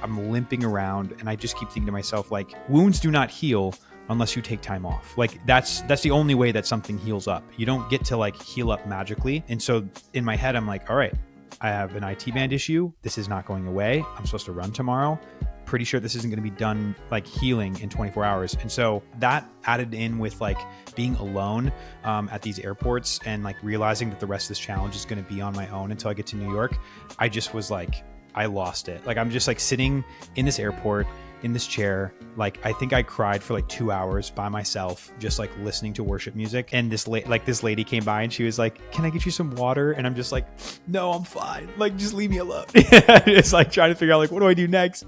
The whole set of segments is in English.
I'm limping around, and I just keep thinking to myself, like, wounds do not heal unless you take time off. Like that's the only way that something heals up. You don't get to like heal up magically. And so in my head, I'm like, all right, I have an IT band issue. This is not going away. I'm supposed to run tomorrow. Pretty sure this isn't going to be done like healing in 24 hours. And so that added in with like being alone at these airports and like realizing that the rest of this challenge is going to be on my own until I get to New York. I just was like, I lost it. Like I'm just like sitting in this airport in this chair. Like I think I cried for like 2 hours by myself, just like listening to worship music. And this lady came by and she was like, "Can I get you some water?" And I'm just like, "No, I'm fine. Like just leave me alone." It's like trying to figure out like, what do I do next?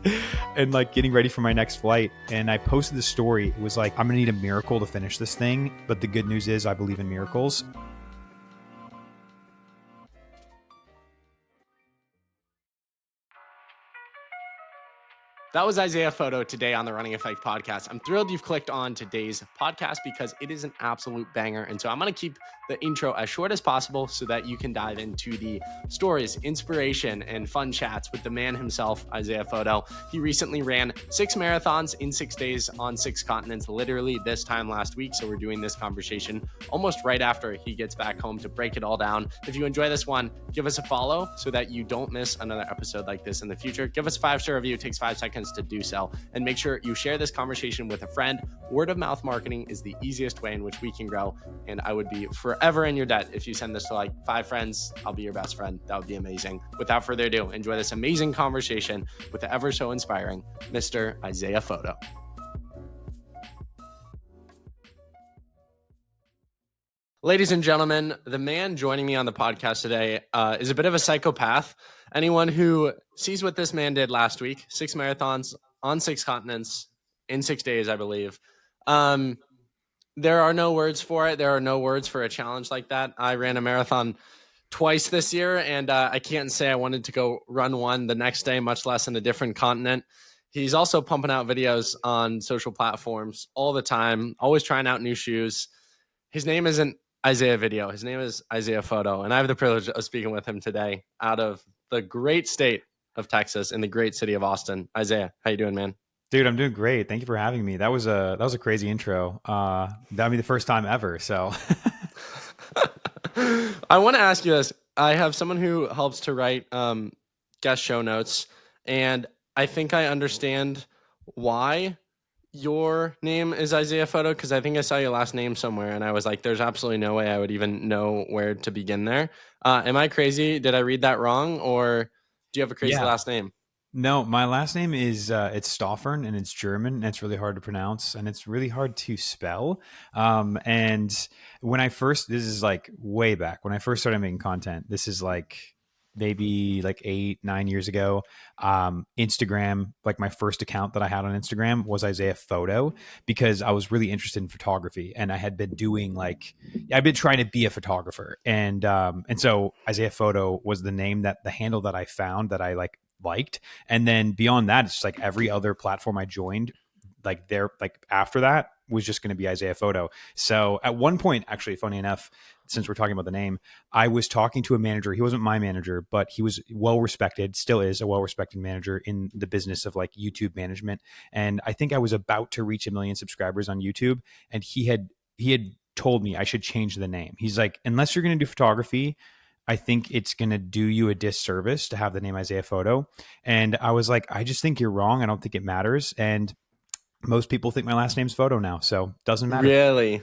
And like getting ready for my next flight. And I posted this story. It was like, I'm gonna need a miracle to finish this thing. But the good news is I believe in miracles. That was Isaiah Photo today on the Running Effect podcast. I'm thrilled you've clicked on today's podcast because it is an absolute banger. And so I'm going to keep the intro as short as possible so that you can dive into the stories, inspiration, and fun chats with the man himself, Isaiah Photo. He recently ran 6 marathons in 6 days on 6 continents, literally this time last week. So we're doing this conversation almost right after he gets back home to break it all down. If you enjoy this one, give us a follow so that you don't miss another episode like this in the future. Give us a 5-star review. It takes 5 seconds to do so, and make sure you share this conversation with a friend. Word of mouth marketing is the easiest way in which we can grow, and I would be forever in your debt if you send this to like 5 friends. I'll be your best friend. That would be amazing. Without further ado, enjoy this amazing conversation with the ever so inspiring Mr. Isaiah Photo. Ladies and gentlemen, the man joining me on the podcast today is a bit of a psychopath. Anyone who sees what this man did last week, 6 marathons on 6 continents in 6 days, I believe. There are no words for it. There are no words for a challenge like that. I ran a marathon twice this year, and I can't say I wanted to go run one the next day, much less in a different continent. He's also pumping out videos on social platforms all the time, always trying out new shoes. His name isn't Isaiah Video. His name is Isaiah Photo, and I have the privilege of speaking with him today out of the great state of Texas in the great city of Austin. Isaiah, how you doing, man? Dude, I'm doing great. Thank you for having me. That was a crazy intro. That'd be the first time ever. So I want to ask you this. I have someone who helps to write guest show notes, and I think I understand why your name is Isaiah Photo, because I think I saw your last name somewhere, and I was like, there's absolutely no way I would even know where to begin there. Am I crazy? Did I read that wrong, or do you have a crazy last name? No, my last name is it's Stoffern, and it's German, and it's really hard to pronounce, and it's really hard to spell. And when this is like way back when I first started making content. This is like maybe like 8-9 years ago. Instagram, like my first account that I had on Instagram was Isaiah Photo, because I was really interested in photography, and I had been doing I've been trying to be a photographer, and so Isaiah Photo was the handle that I found that I liked. And then beyond that, it's just like every other platform I joined, after that was just going to be Isaiah Photo. So at one point, actually, funny enough, since we're talking about the name, I was talking to a manager. He wasn't my manager, but he was well-respected, still is a well-respected manager in the business of like YouTube management. And I think I was about to reach 1 million subscribers on YouTube. And he had told me I should change the name. He's like, unless you're going to do photography, I think it's going to do you a disservice to have the name Isaiah Photo. And I was like, I just think you're wrong. I don't think it matters. And most people think my last name's Photo now, so doesn't matter. Really?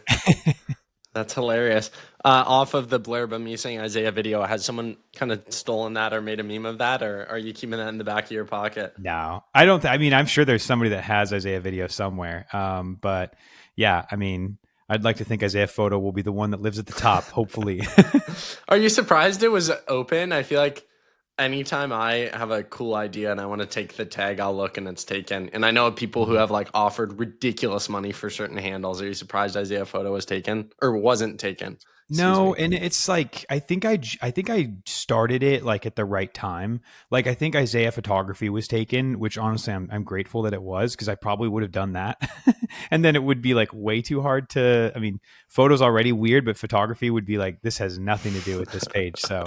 That's hilarious. Off of the blurb of me saying Isaiah Video, has someone kind of stolen that or made a meme of that, or are you keeping that in the back of your pocket? No, I don't. I mean, I'm sure there's somebody that has Isaiah Video somewhere. But yeah, I mean, I'd like to think Isaiah Photo will be the one that lives at the top, hopefully. Are you surprised it was open? I feel like anytime I have a cool idea and I want to take the tag, I'll look and it's taken. And I know people who have like offered ridiculous money for certain handles. Are you surprised Isaiah Photo was taken or wasn't taken? No, and it's like I think I started it like at the right time. Like I think Isaiah Photography was taken, which honestly I'm grateful that it was, because I probably would have done that, and then it would be like way too hard to. I mean, photos already weird, but photography would be like, this has nothing to do with this page. So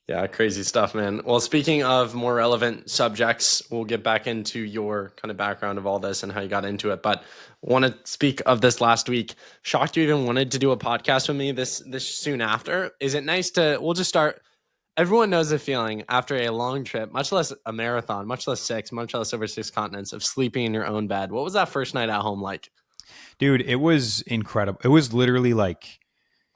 Yeah, crazy stuff, man. Well, speaking of more relevant subjects, we'll get back into your kind of background of all this and how you got into it. But want to speak of this last week. Shocked you even wanted to do a podcast with me this soon after. Is it nice to? We'll just start. Everyone knows the feeling after a long trip, much less a marathon, much less six, much less over six continents, of sleeping in your own bed. What was that first night at home like? Dude, it was incredible. It was literally like,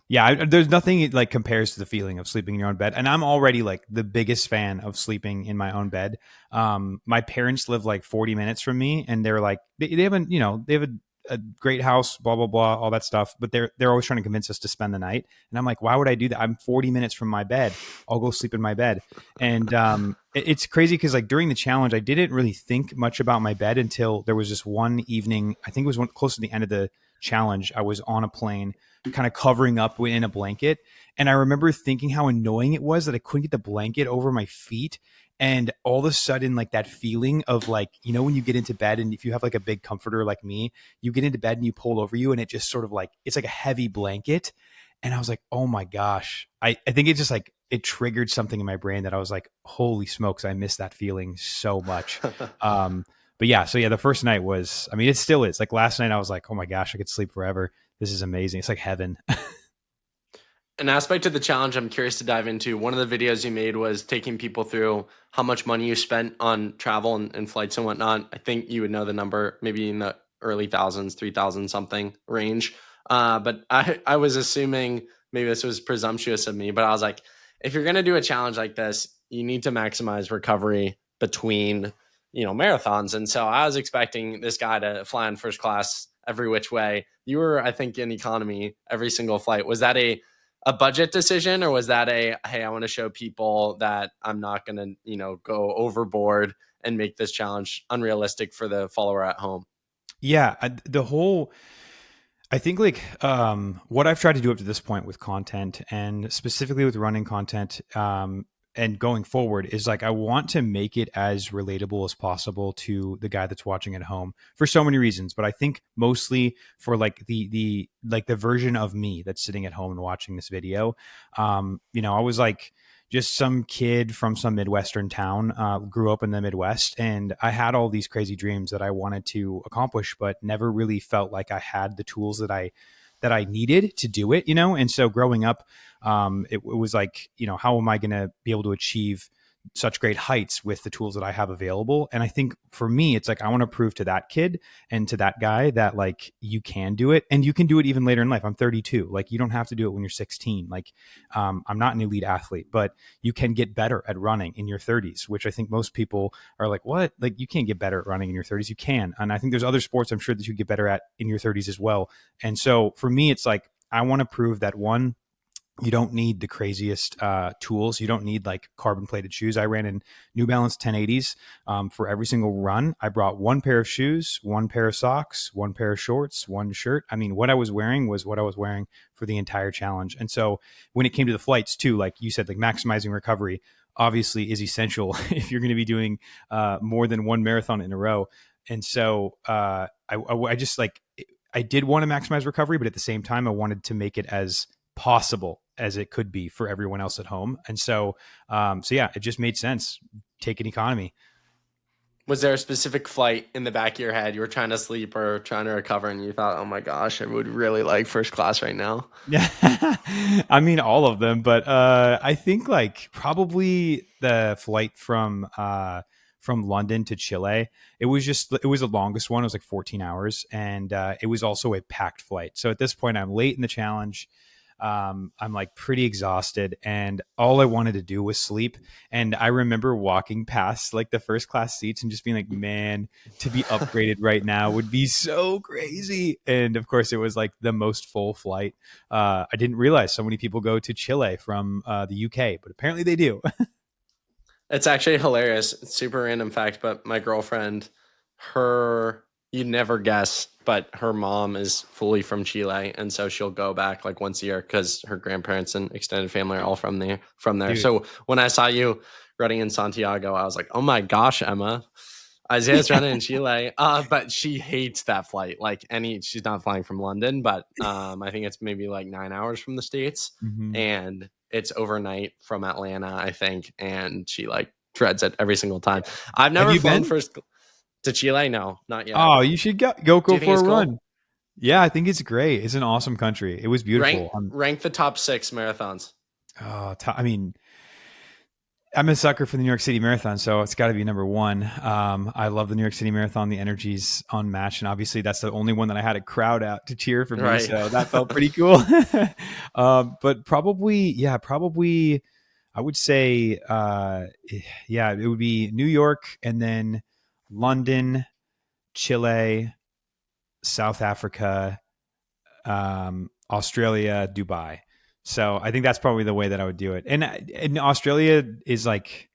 yeah, there's nothing like compares to the feeling of sleeping in your own bed. And I'm already like the biggest fan of sleeping in my own bed. My parents live like 40 minutes from me, and they're like, they haven't, they have a great house, blah blah blah, all that stuff. But they're always trying to convince us to spend the night, and I'm like, why would I do that? I'm 40 minutes from my bed. I'll go sleep in my bed. And it's crazy because like during the challenge, I didn't really think much about my bed until there was this one evening. I think it was close to the end of the challenge. I was on a plane kind of covering up in a blanket. And I remember thinking how annoying it was that I couldn't get the blanket over my feet. And all of a sudden, like that feeling of like, when you get into bed and if you have like a big comforter like me, you get into bed and you pull over you and it just sort of like, it's like a heavy blanket. And I was like, oh my gosh. I think it just like, it triggered something in my brain that I was like, holy smokes, I miss that feeling so much. But yeah, so yeah, the first night was, I mean, it still is. Like last night, I was like, oh my gosh, I could sleep forever. This is amazing. It's like heaven. An aspect of the challenge I'm curious to dive into. One of the videos you made was taking people through how much money you spent on travel and flights and whatnot. I think you would know the number, maybe in the early thousands, 3,000 something range. But I was assuming, maybe this was presumptuous of me, but I was like, if you're going to do a challenge like this, you need to maximize recovery between, marathons. And so I was expecting this guy to fly in first class every which way. You were, I think, in economy every single flight. Was that a budget decision, or was that hey, I want to show people that I'm not going to, go overboard and make this challenge unrealistic for the follower at home? Yeah, I think like what I've tried to do up to this point with content and specifically with running content, and going forward is like I want to make it as relatable as possible to the guy that's watching at home for so many reasons. But I think mostly for like the version of me that's sitting at home and watching this video. I was like just some kid from some Midwestern town, grew up in the Midwest, and I had all these crazy dreams that I wanted to accomplish, but never really felt like I had the tools that I needed to do it, And so growing up, it was like, how am I going to be able to achieve such great heights with the tools that I have available? And I think for me, it's like, I want to prove to that kid and to that guy that like, you can do it, and you can do it even later in life. I'm 32. Like, you don't have to do it when you're 16. Like, I'm not an elite athlete, but you can get better at running in your 30s, which I think most people are like, what? Like, you can't get better at running in your 30s. You can. And I think there's other sports I'm sure that you get better at in your 30s as well. And so for me, it's like, I want to prove that one, you don't need the craziest tools. You don't need like carbon plated shoes. I ran in New Balance 1080s for every single run. I brought one pair of shoes, one pair of socks, one pair of shorts, one shirt. I mean, what I was wearing was what I was wearing for the entire challenge. And so when it came to the flights too, like you said, like maximizing recovery obviously is essential if you're going to be doing more than one marathon in a row. And so I just like, I did want to maximize recovery, but at the same time, I wanted to make it as possible as it could be for everyone else at home. And so, yeah, it just made sense. Take an economy. Was there a specific flight in the back of your head? You were trying to sleep or trying to recover, and you thought, oh my gosh, I would really like first class right now? Yeah. I mean, all of them, but I think like probably the flight from London to Chile. It was the longest one. It was like 14 hours. And it was also a packed flight. So at this point, I'm late in the challenge. I'm like pretty exhausted, and all I wanted to do was sleep. And I remember walking past like the first class seats and just being like, man, to be upgraded right now would be so crazy. And of course, it was like the most full flight. I didn't realize so many people go to Chile from the UK, but apparently they do. It's actually hilarious. It's super random fact, but my girlfriend, you'd never guess, but her mom is fully from Chile, and so she'll go back like once a year because her grandparents and extended family are all from there. Dude. So when I saw you running in Santiago, I was like, oh my gosh, Emma, Isaiah's running in Chile, but she hates that flight. Like she's not flying from London, but I think it's maybe like 9 hours from the States, Mhm. and it's overnight from Atlanta, I think, and she like dreads it every single time. I've Have never you flown been? first to Chile. No, not yet. Oh, you should go Do go you think for it's a cool? run. Yeah, I think it's great. It's an awesome country. It was Rank beautiful. rank the top 6 marathons. I mean, I'm a sucker for the New York City Marathon, so it's got to be number one. I love the New York City Marathon. The energy's unmatched, and obviously that's the only one that I had a crowd out to cheer for me, Right. so that felt pretty cool. But probably, yeah, probably, I would say, yeah, it would be New York, and then London, Chile, South Africa, Australia, Dubai. So I think that's probably the way that I would do it. And Australia is like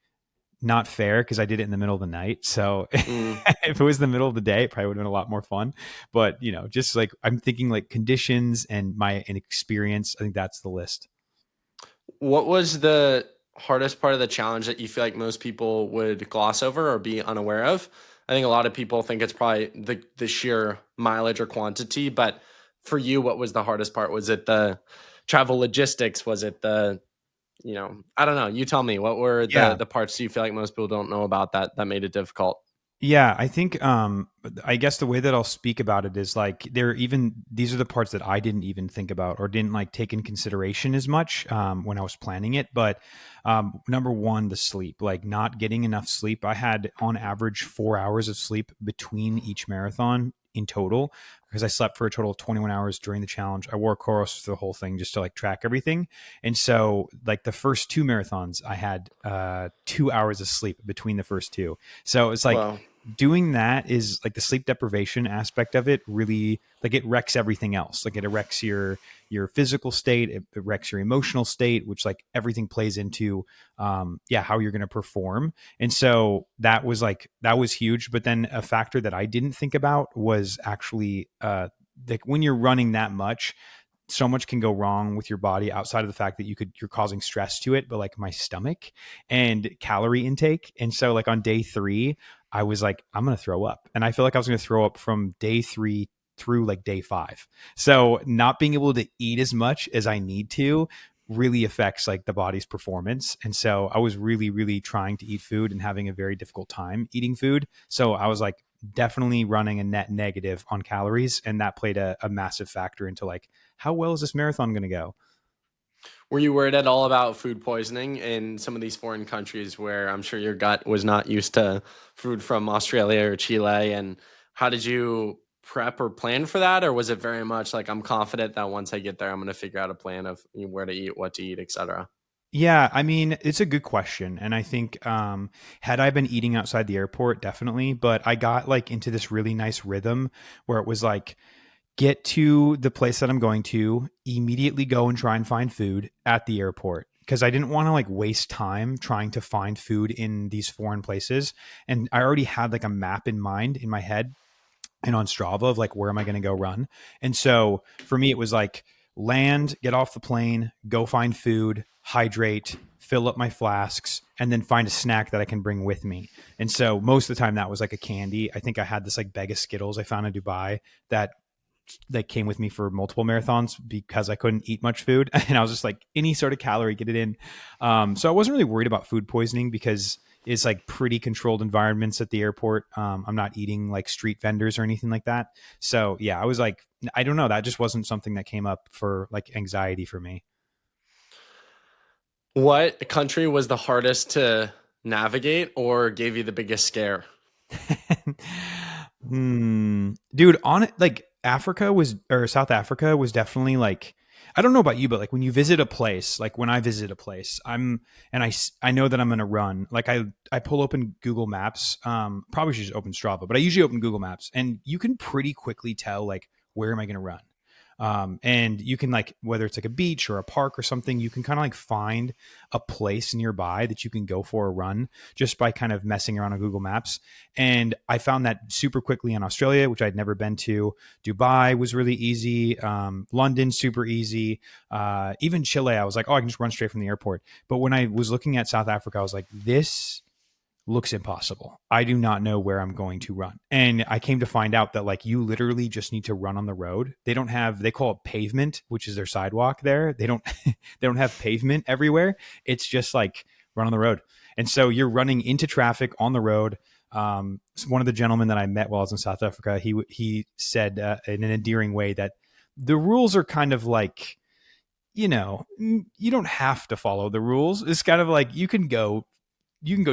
not fair because I did it in the middle of the night. So Mm. if it was the middle of the day, it probably would have been a lot more fun. But just like I'm thinking like conditions and my experience, I think that's the list. What was the hardest part of the challenge that you feel like most people would gloss over or be unaware of? I think a lot of people think it's probably the sheer mileage or quantity, but for you, what was the hardest part? Was it the travel logistics? Was it I don't know. You tell me. What were the Yeah. the parts you feel like most people don't know about that made it difficult? Yeah, I think I guess the way that I'll speak about it is like these are the parts that I didn't even think about or didn't like take in consideration as much when I was planning it. But number one, the sleep, like not getting enough sleep. I had on average 4 hours of sleep between each marathon in total because I slept for a total of 21 hours during the challenge. I wore Coros for the whole thing just to like track everything. And so like the first two marathons, I had 2 hours of sleep between the first two. So it's like Well, doing that is like the sleep deprivation aspect of it really like it wrecks everything else. Like it wrecks your physical state, it wrecks your emotional state, which like everything plays into how you're going to perform. And so that was huge. But then a factor that I didn't think about was actually like when you're running that much, so much can go wrong with your body outside of the fact that you're causing stress to it, but like my stomach and calorie intake. And so like on day 3, I was like, I'm going to throw up. And I feel like I was going to throw up from day 3 through like day 5. So not being able to eat as much as I need to really affects like the body's performance. And so I was really, really trying to eat food and having a very difficult time eating food. So I was like definitely running a net negative on calories. And that played a massive factor into like, how well is this marathon going to go? were you worried at all about food poisoning in some of these foreign countries where I'm sure your gut was not used to food from Australia or Chile? And how did you prep or plan for that? Or was it very much like, I'm confident that once I get there, I'm going to figure out a plan of where to eat, what to eat, etc.? Yeah, I mean, it's a good question. And I think had I been eating outside the airport, definitely. But I got like into this really nice rhythm where it was like, get to the place that I'm going to, immediately go and try and find food at the airport. Because I didn't want to like waste time trying to find food in these foreign places. And I already had like a map in mind in my head and on Strava of like where am I going to go run. And so for me, it was like land, get off the plane, go find food, hydrate, fill up my flasks, and then find a snack that I can bring with me. And so most of the time that was like a candy. I think I had this like bag of Skittles I found in Dubai that came with me for multiple marathons because I couldn't eat much food. And I was just like, any sort of calorie, get it in. So I wasn't really worried about food poisoning because it's like pretty controlled environments at the airport. I'm not eating like street vendors or anything like that. So yeah, I was like, I don't know. That just wasn't something that came up for like anxiety for me. What country was the hardest to navigate or gave you the biggest scare? Dude, on it, like Africa was, or South Africa was definitely like, I don't know about you, but like when you visit a place, like when I visit a place, I know that I'm going to run. Like I pull open Google Maps. Probably should just open Strava, but I usually open Google Maps, and you can pretty quickly tell like where am I going to run. And you can like whether it's like a beach or a park or something, you can kind of like find a place nearby that you can go for a run just by kind of messing around on Google Maps. And I found that super quickly in Australia, which I'd never been to. Dubai was really easy. London, super easy. Even Chile, I was like, oh, I can just run straight from the airport. But when I was looking at South Africa, I was like, this looks impossible. I do not know where I'm going to run. And I came to find out that like you literally just need to run on the road. They don't have, they call it pavement, which is their sidewalk there. They don't they don't have pavement everywhere. It's just like run on the road. And so you're running into traffic on the road. One of the gentlemen that I met while I was in South Africa, he said in an endearing way that the rules are kind of like, you know, you don't have to follow the rules. It's kind of like you can go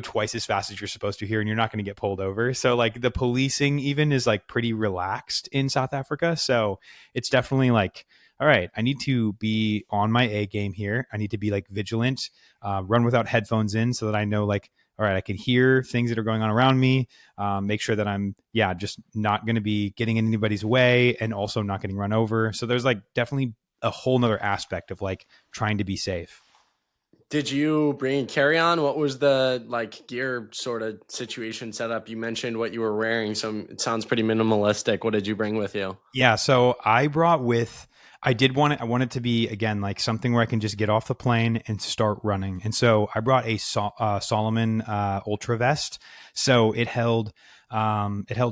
twice as fast as you're supposed to here and you're not going to get pulled over. So like the policing even is like pretty relaxed in South Africa. So it's definitely like, all right, I need to be on my A game here. I need to be like vigilant, run without headphones in so that I know like, all right, I can hear things that are going on around me. Make sure that I'm, just not going to be getting in anybody's way and also not getting run over. So there's like definitely a whole nother aspect of like trying to be safe. Did you bring a carry-on? What was the like gear sort of situation set up? You mentioned what you were wearing, so it sounds pretty minimalistic. What did you bring with you? Yeah, so I did want it. I want it to be again like something where I can just get off the plane and start running. And so I brought a Solomon Ultra Vest. So it held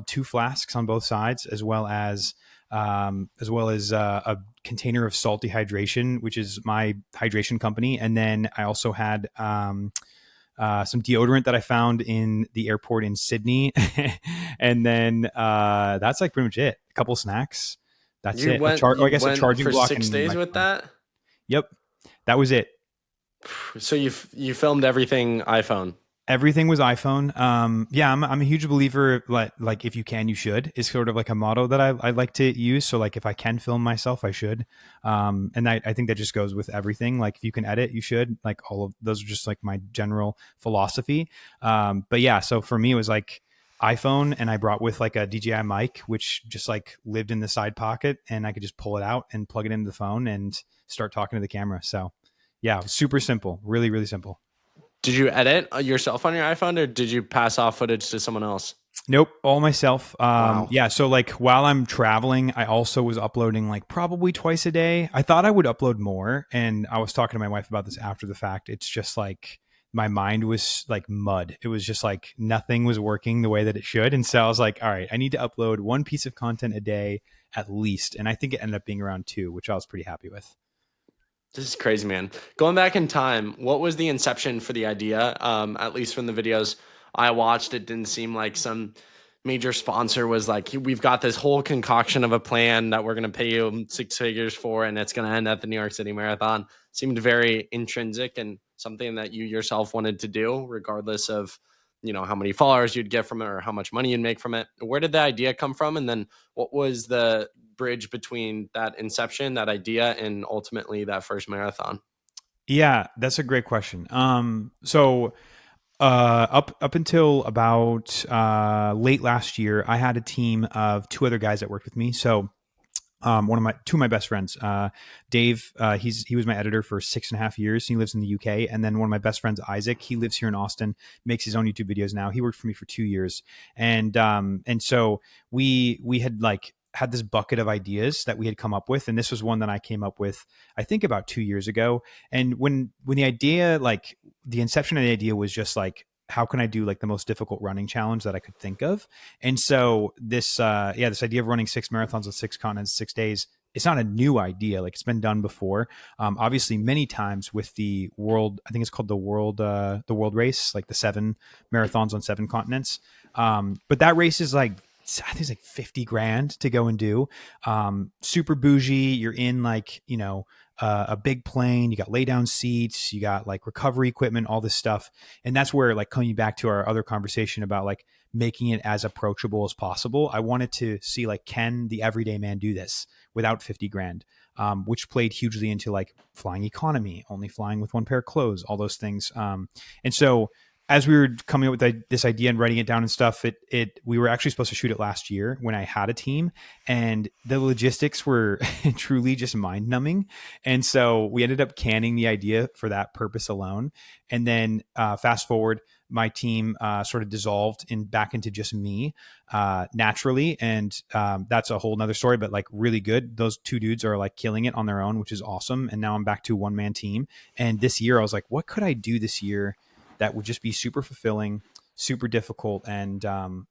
two flasks on both sides, as well as a container of salty hydration, which is my hydration company. And then I also had some deodorant that I found in the airport in Sydney. And then that's like pretty much it. A couple snacks. That's You it. went I you guess a went charging for block 6 days and with microphone. that? Yep. That was it. So you filmed everything iPhone. Everything was iPhone. Yeah, I'm a huge believer. Like if you can, you should is sort of like a motto that I like to use. So like if I can film myself, I should. And I think that just goes with everything. Like if you can edit, you should. Like all of those are just like my general philosophy. But yeah, so for me, it was like iPhone, and I brought with like a DJI mic, which just like lived in the side pocket, and I could just pull it out and plug it into the phone and start talking to the camera. So yeah, super simple, really, really simple. Did you edit yourself on your iPhone, or did you pass off footage to someone else? Nope, all myself. Wow. Yeah, so like while I'm traveling, I also was uploading like probably twice a day. I thought I would upload more, and I was talking to my wife about this after the fact. It's just like my mind was like mud. It was just like nothing was working the way that it should. And so I was like, all right, I need to upload one piece of content a day at least. And I think it ended up being around two, which I was pretty happy with. This is crazy, man. Going back in time, what was the inception for the idea? At least from the videos I watched, it didn't seem like some major sponsor was like, we've got this whole concoction of a plan that we're going to pay you six figures for, and it's going to end at the New York City Marathon. Seemed very intrinsic and something that you yourself wanted to do, regardless of, how many followers you'd get from it or how much money you'd make from it. Where did the idea come from? And then what was the bridge between that inception, that idea, and ultimately that first marathon? Yeah, that's a great question. So up until about late last year, I had a team of two other guys that worked with me. So two of my best friends, Dave, he was my editor for 6.5 years. He lives in the UK. And then one of my best friends, Isaac, he lives here in Austin, makes his own YouTube videos now. He worked for me for 2 years. And so we had like had this bucket of ideas that we had come up with. And this was one that I came up with, I think about 2 years ago. And when the idea, like the inception of the idea was just like, how can I do like the most difficult running challenge that I could think of? And so this idea of running 6 marathons with 6 continents, 6 days, it's not a new idea. Like it's been done before. Obviously many times with the world, I think it's called the world race, like the 7 marathons on 7 continents. But that race is like, I think it's like 50 grand to go and do. Super bougie. You're in like, a big plane, you got lay down seats, you got like recovery equipment, all this stuff. And that's where like coming back to our other conversation about like making it as approachable as possible. I wanted to see like, can the everyday man do this without 50 grand? Which played hugely into like flying economy, only flying with one pair of clothes, all those things. And so as we were coming up with this idea and writing it down and stuff, we were actually supposed to shoot it last year when I had a team, and the logistics were truly just mind numbing. And so we ended up canning the idea for that purpose alone. And then fast forward, my team sort of dissolved back into just me naturally. And that's a whole nother story, but like really good. Those two dudes are like killing it on their own, which is awesome. And now I'm back to one man team. And this year I was like, what could I do this year that would just be super fulfilling, super difficult, and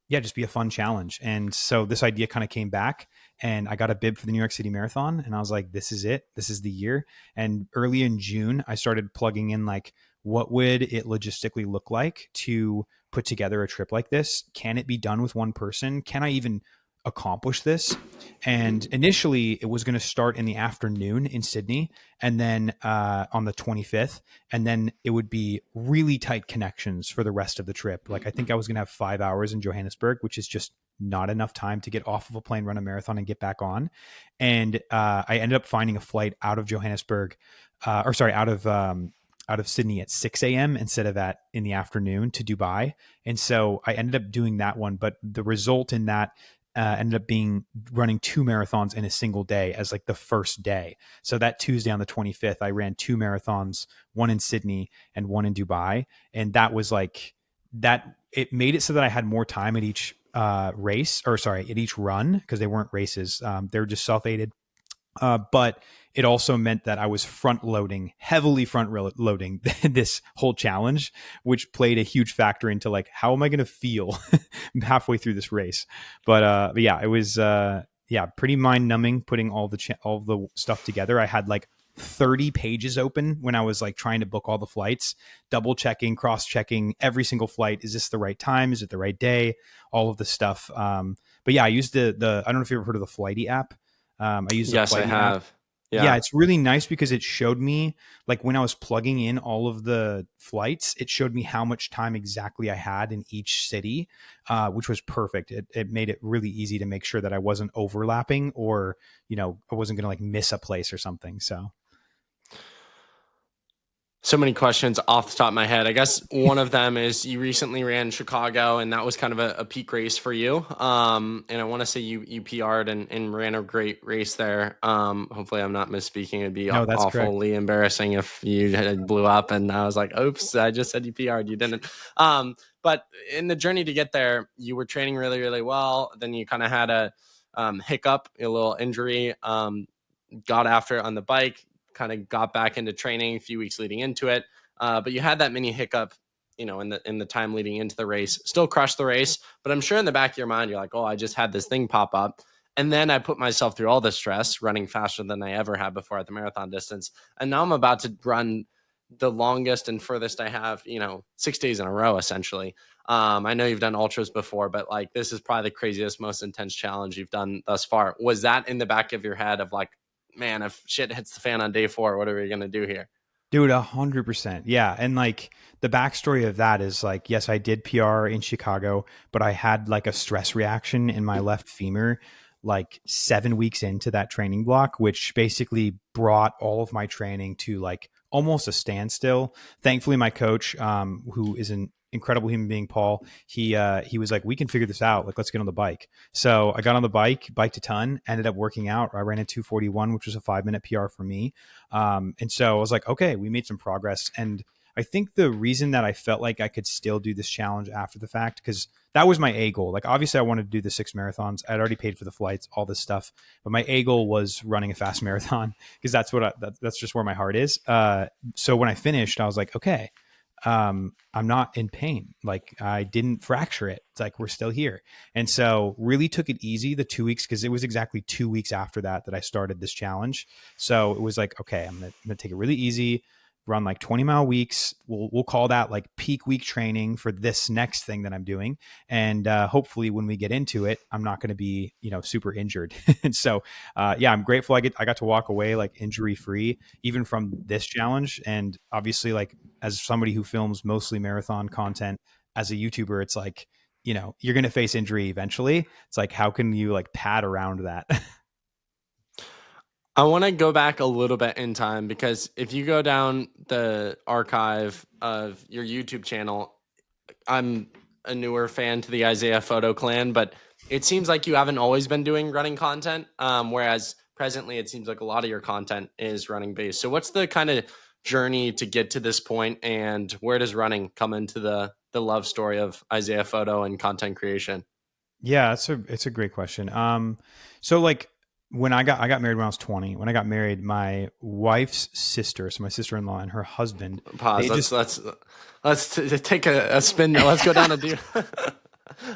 yeah, just be a fun challenge. And so this idea kind of came back, and I got a bib for the New York City Marathon, and I was like, this is it. This is the year. And early in June, I started plugging in like, what would it logistically look like to put together a trip like this? Can it be done with one person? Can I even accomplish this? And initially, it was going to start in the afternoon in Sydney, and then on the 25th, and then it would be really tight connections for the rest of the trip. Like I think I was going to have 5 hours in Johannesburg, which is just not enough time to get off of a plane, run a marathon, and get back on. And I ended up finding a flight out of Johannesburg, or sorry, out of Sydney at 6 a.m. instead of at in the afternoon to Dubai. And so I ended up doing that one. But the result in that ended up being running 2 marathons in a single day as like the first day. So that Tuesday on the 25th, I ran 2 marathons, one in Sydney and one in Dubai. And that was like that. It made it so that I had more time at each race, or sorry, at each run, because they weren't races. They were just self-aided. But it also meant that I was heavily front loading this whole challenge, which played a huge factor into like, how am I going to feel halfway through this race? But yeah, it was, yeah, pretty mind numbing putting all the stuff together. I had like 30 pages open when I was like trying to book all the flights, double checking, cross checking every single flight. Is this the right time? Is it the right day? All of the stuff. But yeah, I used I don't know if you've ever heard of the Flighty app. I use the Yes, I Flighty app. have. Yeah, Yeah. it's really nice because it showed me, like when I was plugging in all of the flights, it showed me how much time exactly I had in each city, which was perfect. It made it really easy to make sure that I wasn't overlapping, or, I wasn't going to like miss a place or something. So So many questions off the top of my head. I guess one of them is you recently ran Chicago, and that was kind of a peak race for you. And I want to say you PR'd and ran a great race there. Hopefully I'm not misspeaking. It'd be no, that's correct. awfully embarrassing if you had blew up and I was like, oops, I just said you PR'd, you didn't. But in the journey to get there, you were training really, really well. Then you kind of had a hiccup, a little injury, got after it on the bike, kind of got back into training a few weeks leading into it. But you had that mini hiccup, in the time leading into the race, still crushed the race. But I'm sure in the back of your mind, you're like, oh, I just had this thing pop up. And then I put myself through all the stress running faster than I ever had before at the marathon distance. And now I'm about to run the longest and furthest I have, 6 days in a row, essentially. I know you've done ultras before, but like, this is probably the craziest, most intense challenge you've done thus far. Was that in the back of your head of like, man, if shit hits the fan on day 4, what are we going to do here? Dude, 100%. Yeah. And like the backstory of that is like, yes, I did PR in Chicago, but I had like a stress reaction in my left femur like 7 weeks into that training block, which basically brought all of my training to like almost a standstill. Thankfully, my coach, who is an incredible human being, Paul, he was like, we can figure this out. Like, let's get on the bike. So I got on the biked a ton, ended up working out. I ran a 2:41, which was a 5-minute PR for me. And so I was like, okay, we made some progress. And I think the reason that I felt like I could still do this challenge after the fact, because that was my A goal. Like, obviously, I wanted to do the 6 marathons. I'd already paid for the flights, all this stuff. But my A goal was running a fast marathon, because that's just where my heart is. So when I finished, I was like, okay, I'm not in pain. Like, I didn't fracture it. It's like, we're still here. And so really took it easy the 2 weeks, because it was exactly 2 weeks after that I started this challenge. So it was like, okay, I'm gonna take it really easy, run like 20-mile weeks. We'll call that like peak week training for this next thing that I'm doing. And hopefully when we get into it, I'm not going to be, super injured. And so, yeah, I'm grateful I got to walk away like injury free, even from this challenge. And obviously, like, as somebody who films mostly marathon content as a YouTuber, it's like, you're going to face injury eventually. It's like, how can you like pad around that? I want to go back a little bit in time, because if you go down the archive of your YouTube channel, I'm a newer fan to the Isaiah Photo Clan, but it seems like you haven't always been doing running content, whereas presently it seems like a lot of your content is running based. So what's the kind of journey to get to this point, and where does running come into the love story of Isaiah Photo and content creation? Yeah, it's a great question. So like I got married when I was 20. When I got married, my wife's sister, so my sister-in-law and her husband, Pause. they just Let's take a spin. Let's go down a deep.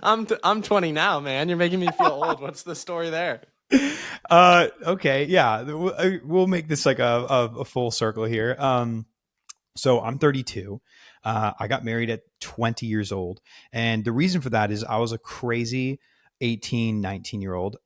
I'm 20 now, man. You're making me feel old. What's the story there? okay, yeah, we'll make this like a full circle here. So I'm 32. I got married at 20 years old. And the reason for that is I was a crazy 18, 19-year old.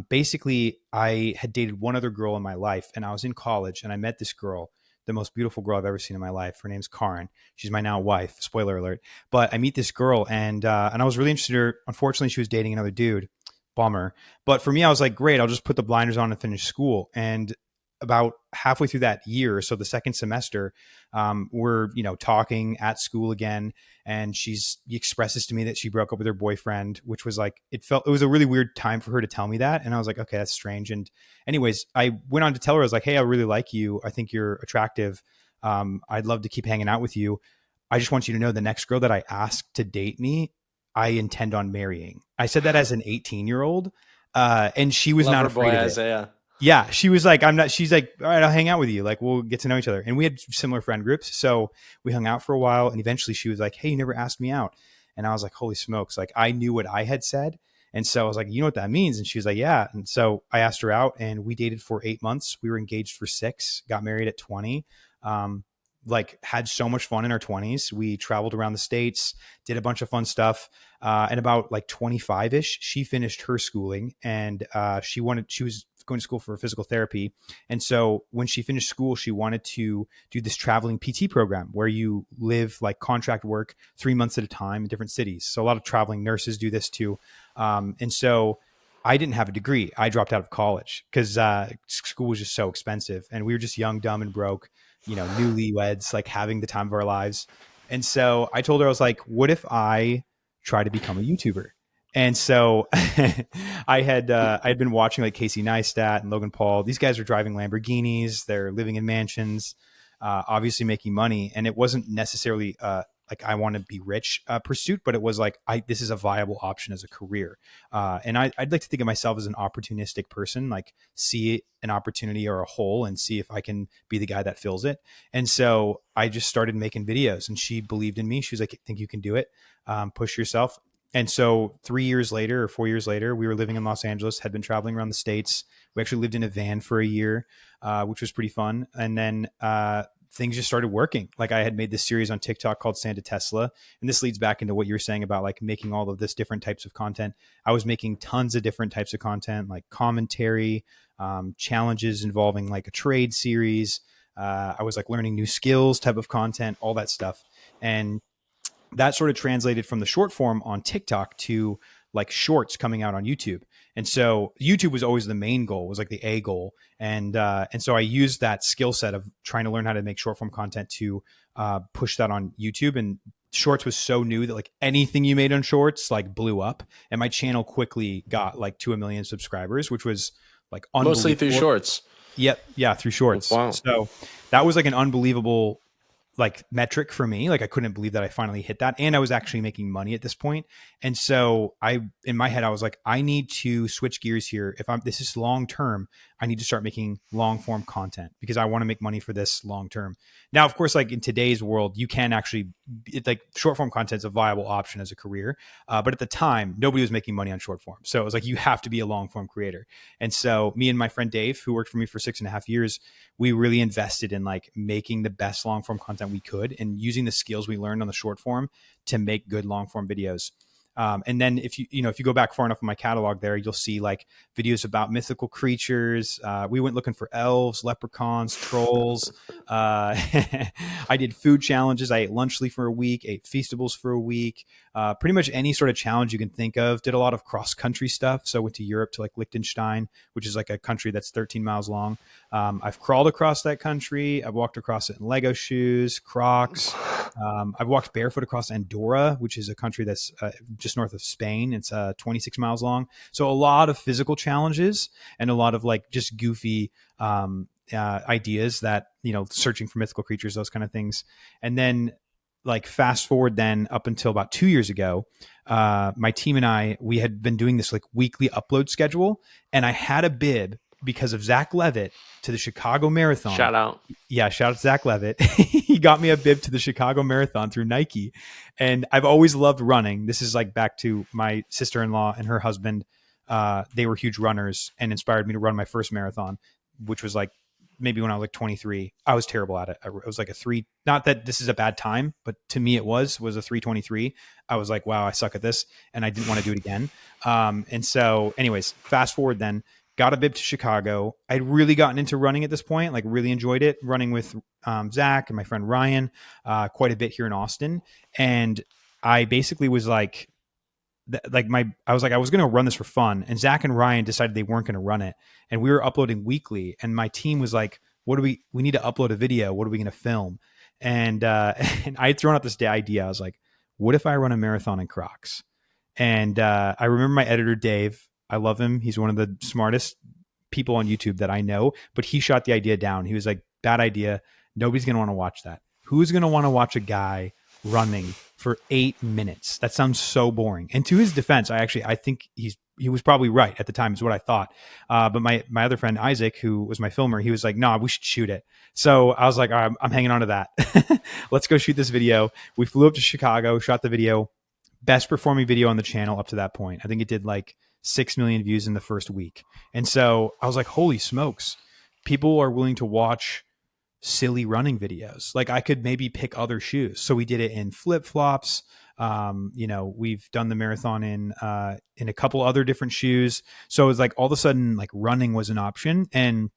Basically, I had dated one other girl in my life, and I was in college, and I met this girl, the most beautiful girl I've ever seen in my life. Her name's Karen. She's my now wife. Spoiler alert. But I meet this girl, and I was really interested in her. Unfortunately, she was dating another dude. Bummer. But for me, I was like, great, I'll just put the blinders on and finish school. And about halfway through that year, so the second semester, we're talking at school again, and she expresses to me that she broke up with her boyfriend, which was like it was a really weird time for her to tell me that, and I was like, okay, that's strange. And anyways, I went on to tell her, I was like, hey, I really like you. I think you're attractive. I'd love to keep hanging out with you. I just want you to know the next girl that I ask to date me, I intend on marrying. I said that as an 18-year-old, and she was not Lover boy afraid of it. Isaiah. Yeah, she was like, I'm not, she's like, all right, I'll hang out with you. Like, we'll get to know each other. And we had similar friend groups. So we hung out for a while. And eventually she was like, hey, you never asked me out. And I was like, holy smokes. Like, I knew what I had said. And so I was like, you know what that means? And she was like, yeah. And so I asked her out, and we dated for 8 months. We were engaged for 6, got married at 20. Like, had so much fun in our 20s. We traveled around the States, did a bunch of fun stuff. And about like 25 ish, she finished her schooling, and she was going to school for physical therapy. And so when she finished school, she wanted to do this traveling PT program where you live like contract work 3 months at a time in different cities. So a lot of traveling nurses do this too. And so I didn't have a degree. I dropped out of college because school was just so expensive, and we were just young, dumb, and broke, newlyweds, like having the time of our lives. And so I told her, I was like, what if I try to become a YouTuber? And so I had been watching like Casey Neistat and Logan Paul. These guys are driving Lamborghinis. They're living in mansions, obviously making money. And it wasn't necessarily like I want to be rich pursuit, but it was like this is a viable option as a career. And I'd like to think of myself as an opportunistic person, like see an opportunity or a hole and see if I can be the guy that fills it. And so I just started making videos, and she believed in me. She was like, I think you can do it. Push yourself. And so 3 years later or 4 years later, we were living in Los Angeles, had been traveling around the States. We actually lived in a van for a year, which was pretty fun. And then things just started working. Like, I had made this series on TikTok called Santa Tesla. And this leads back into what you were saying about like making all of this different types of content. I was making tons of different types of content, like commentary, challenges involving like a trade series. I was like learning new skills type of content, all that stuff. And that sort of translated from the short form on TikTok to like shorts coming out on YouTube. And so YouTube was always the main goal, was like the A goal. And so I used that skill set of trying to learn how to make short form content to push that on YouTube. And shorts was so new that like anything you made on shorts like blew up. And my channel quickly got like to 1 million subscribers, which was like unbelievable. Mostly through shorts. Yep. Yeah. Through shorts. Wow. So that was like an unbelievable like metric for me. Like, I couldn't believe that I finally hit that. And I was actually making money at this point. And so in my head, I was like, I need to switch gears here. This is long term, I need to start making long form content because I want to make money for this long term. Now, of course, like in today's world, you can actually, like short form content is a viable option as a career. But at the time, nobody was making money on short form. So it was like, you have to be a long form creator. And so me and my friend Dave, who worked for me for 6.5 years, we really invested in like making the best long form content we could and using the skills we learned on the short form to make good long form videos. And then if you go back far enough in my catalog there, you'll see like videos about mythical creatures. We went looking for elves, leprechauns, trolls. I did food challenges. I ate Lunchly for a week, ate Feastables for a week. Pretty much any sort of challenge you can think of. Did a lot of cross country stuff. So I went to Europe to like Liechtenstein, which is like a country that's 13 miles long. I've crawled across that country. I've walked across it in Lego shoes, Crocs. I've walked barefoot across Andorra, which is a country that's just north of Spain. It's 26 miles long. So a lot of physical challenges and a lot of like just goofy ideas that, searching for mythical creatures, those kind of things. And then like fast forward then up until about 2 years ago, my team and we had been doing this like weekly upload schedule, and I had a bib because of Zach Levitt to the Chicago Marathon. Shout out. Yeah, shout out to Zach Levitt. He got me a bib to the Chicago Marathon through Nike. And I've always loved running. This is like back to my sister-in-law and her husband. They were huge runners and inspired me to run my first marathon, which was like maybe when I was like 23. I was terrible at it. It was like a 3, not that this is a bad time, but to me it was a 3:23. I was like, wow, I suck at this. And I didn't want to do it again. And so anyways, fast forward then, got a bib to Chicago. I'd really gotten into running at this point, like really enjoyed it, running with Zach and my friend Ryan quite a bit here in Austin. And I basically was like, I was going to run this for fun, and Zach and Ryan decided they weren't going to run it, and we were uploading weekly, and my team was like, we need to upload a video. What are we going to film? And, and I had thrown out this idea. I was like, what if I run a marathon in Crocs? And, I remember my editor, Dave, I love him. He's one of the smartest people on YouTube that I know, but he shot the idea down. He was like, bad idea. Nobody's going to want to watch that. Who's going to want to watch a guy running for 8 minutes? That sounds so boring. And to his defense, I think he was probably right at the time, is what I thought. But my other friend Isaac, who was my filmer, he was like, "No, we should shoot it." So I was like, "I'm hanging on to that. Let's go shoot this video." We flew up to Chicago, shot the video. Best performing video on the channel up to that point. I think it did like 6 million views in the first week. And so I was like, holy smokes, people are willing to watch silly running videos. Like I could maybe pick other shoes. So we did it in flip flops. We've done the marathon in a couple other different shoes. So it was like all of a sudden, like running was an option. And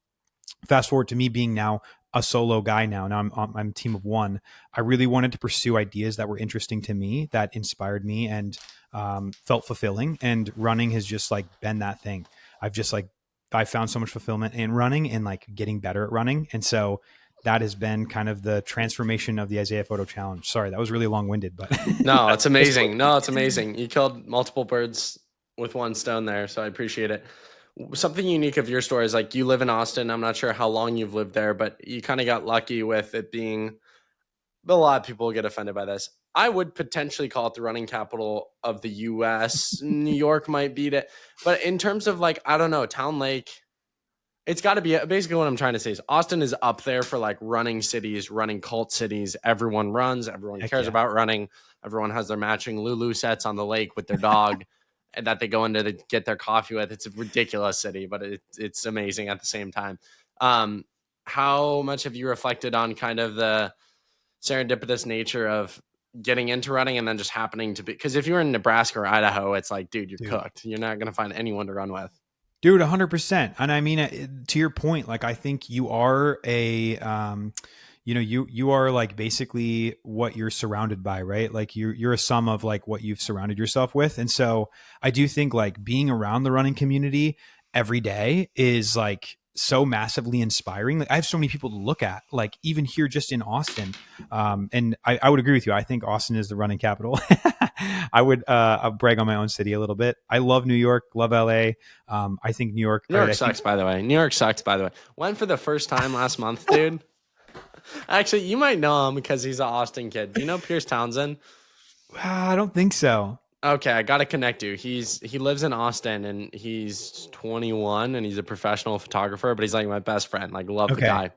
fast forward to me being now a solo guy. Now I'm a team of one. I really wanted to pursue ideas that were interesting to me, that inspired me, and felt fulfilling. And running has just like been that thing. I found so much fulfillment in running and like getting better at running. And so that has been kind of the transformation of the Isaiah Photo Challenge. Sorry, that was really long-winded, but No, it's amazing. No, it's amazing. You killed multiple birds with one stone there, so I appreciate it. Something unique of your story is like you live in Austin. I'm not sure how long you've lived there, but you kind of got lucky with it being, a lot of people get offended by this. I would potentially call it the running capital of the US. New York might beat it. But in terms of like, I don't know, Town Lake, it's got to be, basically what I'm trying to say is Austin is up there for like running cities, running cult cities. Everyone runs, everyone cares about running. Everyone has their matching Lulu sets on the lake with their dog and that they go into to get their coffee with. It's a ridiculous city, but it's amazing at the same time. How much have you reflected on kind of the serendipitous nature of getting into running and then just happening to be, because if you're in Nebraska or Idaho, it's like, dude, you're cooked. You're not going to find anyone to run with. Dude, 100%. And I mean, to your point, like, I think you are you are like basically what you're surrounded by, right? Like you're a sum of like what you've surrounded yourself with. And so I do think like being around the running community every day is like so massively inspiring. Like I have so many people to look at, like even here just in Austin. And I would agree with you. I think Austin is the running capital. I'll brag on my own city a little bit. I love New York, love LA. I think New York sucks, by the way. New York sucks, by the way. Went for the first time last month, dude. Actually, you might know him because he's an Austin kid. Do you know Pierce Townsend? I don't think so. Okay, I got to connect you. He lives in Austin and he's 21 and he's a professional photographer, but he's like my best friend. Like love the guy.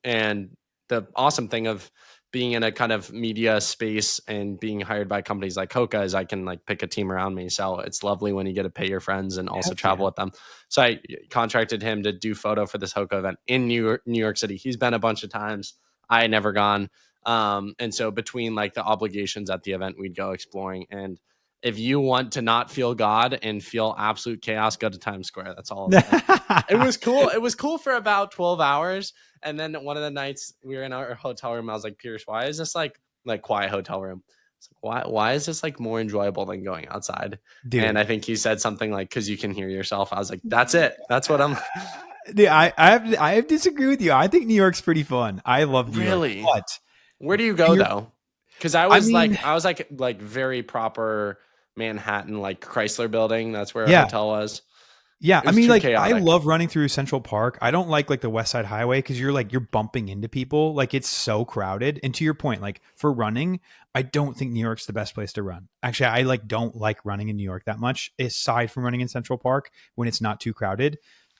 And the awesome thing of being in a kind of media space and being hired by companies like Hoka is I can like pick a team around me. So it's lovely when you get to pay your friends and also travel with them. So I contracted him to do photo for this Hoka event in New York City. He's been a bunch of times. I had never gone. And so between like the obligations at the event, we'd go exploring. And if you want to not feel God and feel absolute chaos, go to Times Square. That's all. It was cool. It was cool for about 12 hours. And then one of the nights we were in our hotel room, I was like, Pierce, why is this like quiet hotel room? It's like, why is this like more enjoyable than going outside? Dude. And I think he said something like, cause you can hear yourself. I was like, that's it. That's what I'm. Dude, I have disagree with you. I think New York's pretty fun. I love New York. But where do you go though? Cause I was like very proper Manhattan, like Chrysler Building. That's where our hotel was. Yeah, I mean, like chaotic. I love running through Central Park. I don't like the West Side Highway because you're bumping into people. Like it's so crowded. And to your point, like for running, I don't think New York's the best place to run. Actually, I don't like running in New York that much. Aside from running in Central Park when it's not too crowded,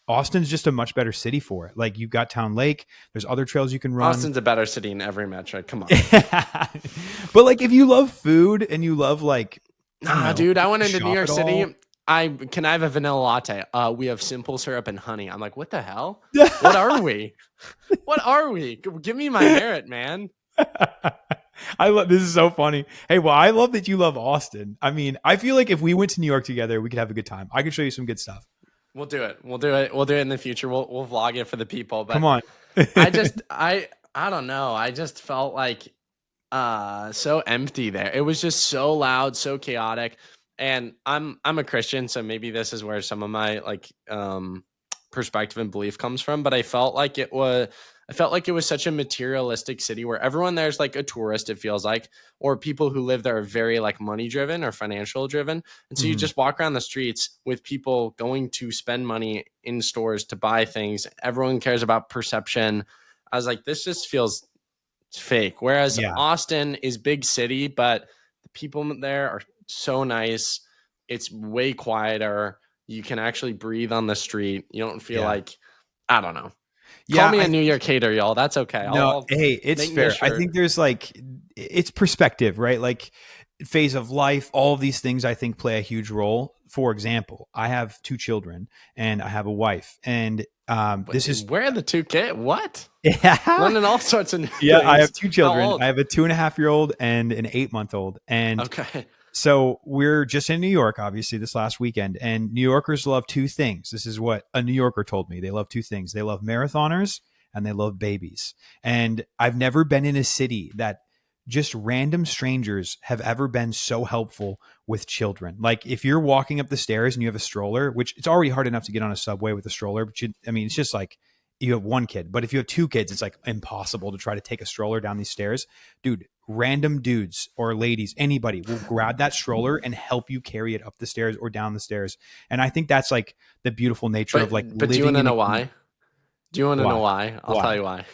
Austin's just a much better city for it. Like you've got Town Lake, there's other trails you can run. Austin's a better city in every metric. Come on. But like if you love food and you love like, I don't Nah, know, dude, I went into New shop York at all. City. Can I have a vanilla latte? We have simple syrup and honey. I'm like, what the hell? What are we? What are we? Give me my merit, man. I love this is so funny. Hey, well, I love that you love Austin. I mean, I feel like if we went to New York together, we could have a good time. I could show you some good stuff. We'll do it. We'll do it. We'll do it in the future. We'll vlog it for the people. Come But on. I don't know. I just felt like so empty there. It was just so loud, so chaotic. And I'm a Christian, so maybe this is where some of my like perspective and belief comes from, but I felt like it was such a materialistic city where everyone there's like a tourist, it feels like, or people who live there are very like money driven or financial driven. And so you Mhm. just walk around the streets with people going to spend money in stores to buy things. Everyone cares about perception. I was like, this just feels fake. Whereas Yeah. Austin is big city, but the people there are so nice. It's way quieter. You can actually breathe on the street. You don't feel Yeah. like, I don't know. Call Yeah. me a I New York hater, y'all. That's okay. No, I'll hey, it's make me a fair. I shirt. think there's like it's perspective, right? Like phase of life, all of these things I think play a huge role. For example, I have 2 children and I have a wife, and this is Where are the two kids? What? yeah, Learning all sorts of new yeah. I have things. two How children. I old? have a 2.5-year-old and an 8-month-old, and Okay. so we're just in New York, obviously, this last weekend. And New Yorkers love 2 things. This is what a New Yorker told me. They love 2 things. They love marathoners and they love babies. And I've never been in a city that just random strangers have ever been so helpful with children. Like if you're walking up the stairs and you have a stroller, which it's already hard enough to get on a subway with a stroller, but I mean, it's just like you have 1 kid, but if you have 2 kids, it's like impossible to try to take a stroller down these stairs. Dude, random dudes or ladies, anybody will grab that stroller and help you carry it up the stairs or down the stairs. And I think that's like the beautiful nature of like But do you want living to in a know why? Do you want to know why? why? I'll tell Why? you why.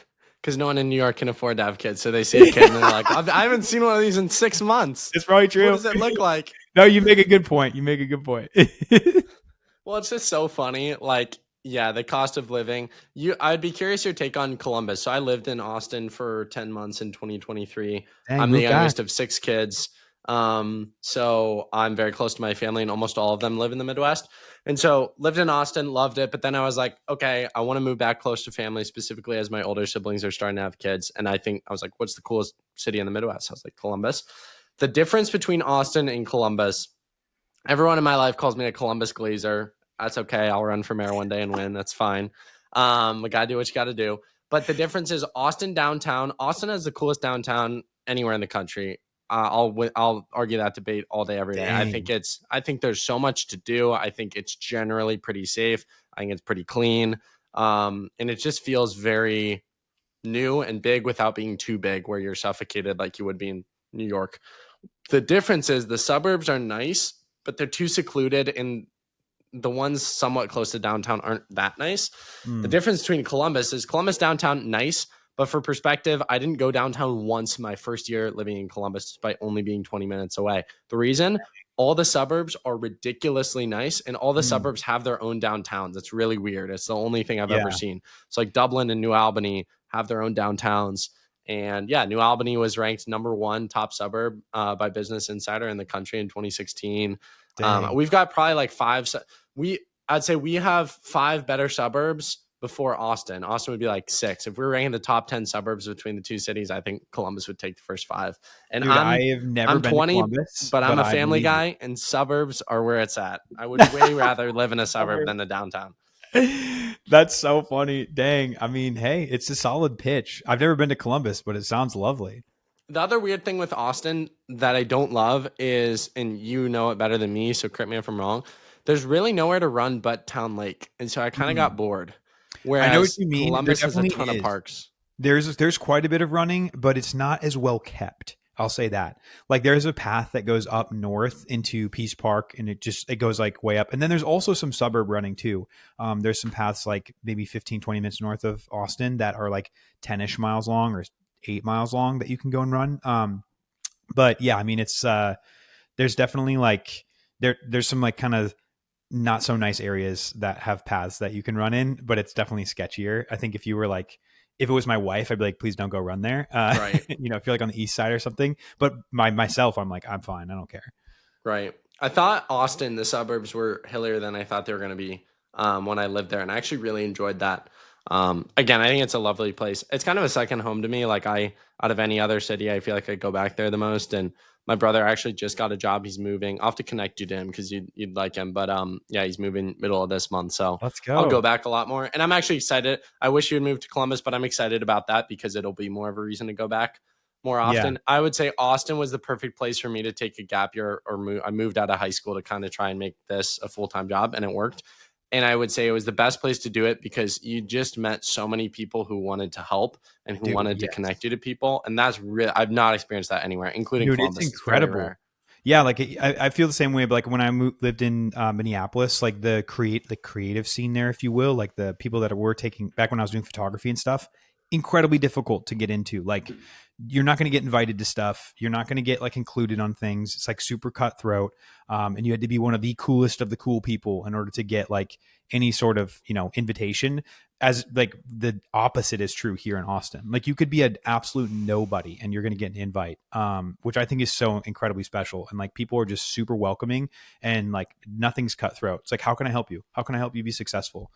Because no one in New York can afford to have kids. So they see a kid and they're like, I haven't seen one of these in 6 months. It's probably What true. does it look like? No, you make a good point. You make a good point. Well, it's just so funny. Like, yeah, the cost of living. I'd be curious your take on Columbus. So I lived in Austin for 10 months in 2023. Dang, I'm the move back. youngest of 6 kids. So I'm very close to my family, and almost all of them live in the Midwest. And so lived in Austin, loved it. But then I was like, okay, I want to move back close to family, specifically as my older siblings are starting to have kids. And I was like, what's the coolest city in the Midwest? I was like, Columbus. The difference between Austin and Columbus, everyone in my life calls me a Columbus Glazer. That's okay. I'll run for mayor one day and win. That's fine. You gotta do what you gotta do. But the difference is Austin downtown. Austin has the coolest downtown anywhere in the country. I'll argue that debate all day, every day. Dang. I think there's so much to do. I think it's generally pretty safe. I think it's pretty clean. And it just feels very new and big without being too big, where you're suffocated like you would be in New York. The difference is the suburbs are nice, but they're too secluded, and the ones somewhat close to downtown aren't that nice. The Mm. difference between Columbus is Columbus downtown nice, but for perspective, I didn't go downtown once my first year living in Columbus, despite only being 20 minutes away. The reason, all the suburbs are ridiculously nice, and all the Mm. suburbs have their own downtowns. It's really weird. It's the only thing I've ever Yeah. seen. It's like Dublin and New Albany have their own downtowns. And yeah, New Albany was ranked #1 top suburb by Business Insider in the country in 2016. Dang. We've got probably like I'd say we have 5 better suburbs before Austin. Austin would be like 6. If we were ranking the top 10 suburbs between the two cities, I think Columbus would take the first 5. And Dude, I have never I'm been to 20, Columbus, but I'm but a I family believe guy, and suburbs are where it's at. I would way rather live in a suburb you. than a downtown. That's so funny. Dang. I mean, hey, it's a solid pitch. I've never been to Columbus, but it sounds lovely. The other weird thing with Austin that I don't love is, and you know it better than me, so correct me if I'm wrong, there's really nowhere to run but Town Lake. And so I kind of got Mm. bored. I know what Whereas you mean. There Columbus has a definitely ton of is. parks. There's quite a bit of running, but it's not as well kept. I'll say that. Like there's a path that goes up north into Peace Park, and it goes like way up. And then there's also some suburb running too. There's some paths like maybe 15, 20 minutes north of Austin that are like 10-ish miles long or 8 miles long that you can go and run. But yeah, I mean it's there's definitely like there's some like kind of not so nice areas that have paths that you can run in, but it's definitely sketchier. I think if you were like, if it was my wife, I'd be like, please don't go run there. Right. You know, if you're like on the east side or something, but myself, I'm like, I'm fine. I don't care. Right. I thought Austin, the suburbs were hillier than I thought they were going to be when I lived there, and I actually really enjoyed that. Again, I think it's a lovely place. It's kind of a second home to me. Like out of any other city, I feel like I go back there the most. And my brother actually just got a job. He's moving. I'll have to connect you to him because you'd like him. But yeah, he's moving middle of this month, so Let's I'll go go. back a lot more. And I'm actually excited. I wish you would move to Columbus, but I'm excited about that because it'll be more of a reason to go back more Yeah. often. I would say Austin was the perfect place for me to take a gap year or move. I moved out of high school to kind of try and make this a full-time job, and it worked. And I would say it was the best place to do it because you just met so many people who wanted to help and who Dude, wanted to yes. connect you to people. And that's real. I've not experienced that anywhere, including Dude, it's Columbus. It's very incredible. rare. Yeah, like I feel the same way. But like when I lived in Minneapolis, like the creative scene there, if you will, like the people that were taking back when I was doing photography and stuff, incredibly difficult to get into. Like you're not going to get invited to stuff. You're not going to get like included on things. It's like super cutthroat, and you had to be one of the coolest of the cool people in order to get like any sort of invitation. As like the opposite is true here in Austin. Like you could be an absolute nobody and you're going to get an invite, which I think is so incredibly special. And like people are just super welcoming and like nothing's cutthroat. It's like, how can I help you? How can I help you be successful?